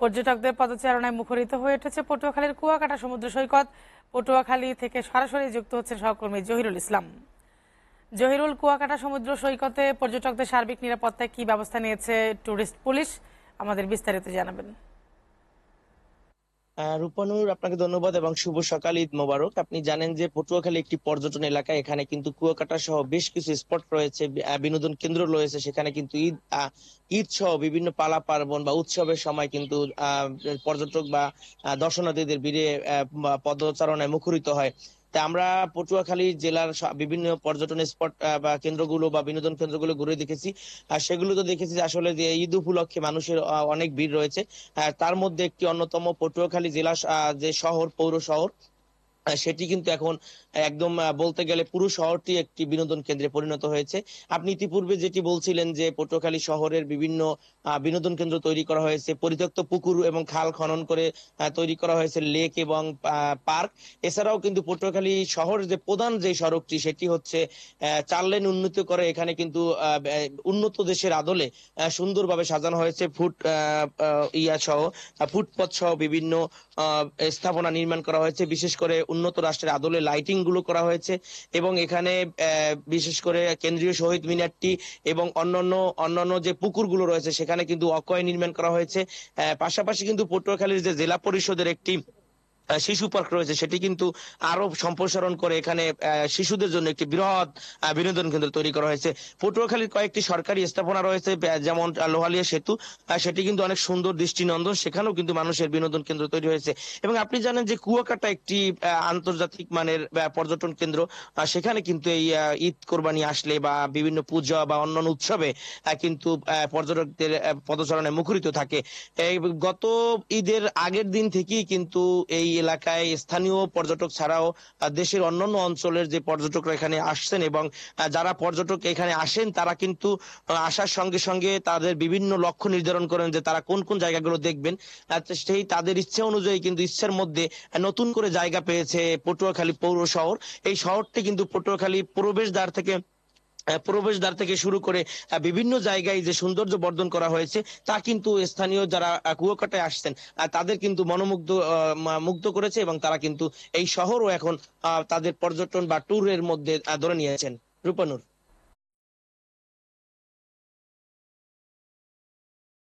পর্যটকদের পদচারণায় মুখরিত হয়ে উঠেছে পটুয়াখালীর কুয়াকাটা সমুদ্র সৈকত। পটুয়াখালী থেকে সরাসরি যুক্ত হচ্ছেন সহকর্মী জহিরুল ইসলাম। জহিরুল, কুয়াকাটা সমুদ্র সৈকতে পর্যটকদের সার্বিক নিরাপত্তায় কি ব্যবস্থা নিয়েছে ট্যুরিস্ট পুলিশ, আমাদের বিস্তারিত জানাবেন। রূপানুর, আপনাকে ধন্যবাদ এবং শুভ সকাল, ঈদ মোবারক। আপনি জানেন যে পটুয়াখালী একটি পর্যটন এলাকা। এখানে কিন্তু কুয়াকাটা সহ বেশ কিছু স্পট রয়েছে, বিনোদন কেন্দ্র রয়েছে। সেখানে কিন্তু ঈদ সহ বিভিন্ন পালা পার্বণ বা উৎসবের সময় কিন্তু পর্যটক বা দর্শনার্থীদের ভিড়ে পদচারণায় মুখরিত হয়। তা আমরা পটুয়াখালী জেলার বিভিন্ন পর্যটন স্পট বা কেন্দ্রগুলো বা বিনোদন কেন্দ্রগুলো ঘুরে দেখেছি। আর সেগুলো তো দেখেছি যে আসলে যে ঈদ উপলক্ষে মানুষের অনেক ভিড় রয়েছে। তার মধ্যে একটি অন্যতম পটুয়াখালী জেলা যে শহর, পৌর শহর, সেটি কিন্তু এখন একদম বলতে গেলে পুরো শহরটি একটি বিনোদন কেন্দ্রে পরিণত হয়েছে। আপনি ইতিপূর্বে যেটি বলছিলেন যে পটুয়াখালী শহরের বিভিন্ন বিনোদন কেন্দ্র তৈরি করা হয়েছে, পরিত্যক্ত পুকুর এবং খাল খনন করে তৈরি করা হয়েছে লেক এবং পার্ক। এছাড়াও কিন্তু পটুয়াখালী শহর যে প্রধান যে সড়কটি, সেটি হচ্ছে 4 লেন উন্নত করে এখানে কিন্তু উন্নত দেশের আদলে সুন্দরভাবে সাজানো হয়েছে। ইয়া সহ ফুটপথ সহ বিভিন্ন স্থাপনা নির্মাণ করা হয়েছে। বিশেষ করে উন্নত রাষ্ট্রের আদলে লাইটিং গুলো করা হয়েছে এবং এখানে বিশেষ করে কেন্দ্রীয় শহীদ মিনারটি এবং অন্যান্য অন্যান্য যে পুকুরগুলো রয়েছে সেখানে কিন্তু অকয় নির্মাণ করা হয়েছে। পাশাপাশি কিন্তু পটুয়াখালীর যে জেলা পরিষদের একটি শিশু পার্ক রয়েছে, সেটি কিন্তু আরো সম্প্রসারণ করে এখানে শিশুদের জন্য একটি বৃহৎ বিনোদন কেন্দ্র তৈরি করা হয়েছে। পটুয়াখালীর কয়েকটি সরকারি স্থাপনা রয়েছে, যেমন লোহালিয়া সেতু, সেটি কিন্তু অনেক সুন্দর দৃষ্টিনন্দন। সেখানেও কিন্তু মানুষের বিনোদন কেন্দ্র তৈরি হয়েছে। এবং আপনি জানেন যে কুয়াকাটা একটি আন্তর্জাতিক মানের পর্যটন কেন্দ্র। সেখানে কিন্তু এই ঈদ কোরবানি আসলে বা বিভিন্ন পূজা বা অন্যান্য উৎসবে কিন্তু পর্যটকদের পদচারণায় মুখরিত থাকে। এই গত ঈদের আগের দিন থেকেই কিন্তু এই এলাকায় স্থানীয় পর্যটক ছাড়াও দেশের অন্যান্য অঞ্চলের যে পর্যটকরা এখানে আসছেন এবং যারা পর্যটক এখানে আসেন তারা কিন্তু আসার সঙ্গে সঙ্গে তাদের বিভিন্ন লক্ষ্য নির্ধারণ করেন যে তারা কোন কোন জায়গাগুলো দেখবেন। সেই তাদের ইচ্ছা অনুযায়ী কিন্তু ইচ্ছার মধ্যে নতুন করে জায়গা পেয়েছে পটুয়াখালী পৌর শহর। এই শহরটি কিন্তু পটুয়াখালী প্রবেশদ্বার থেকে শুরু করে বিভিন্ন জায়গায় যে সৌন্দর্য বর্ধন করা হয়েছে, তা কিন্তু স্থানীয় যারা কুয়াকাটায় আসছেন তাদের কিন্তু মুগ্ধ করেছে এবং তারা কিন্তু এই শহরও এখন তাদের পর্যটন বা ট্যুরের মধ্যে ধরে নিয়েছেন। রূপানুর।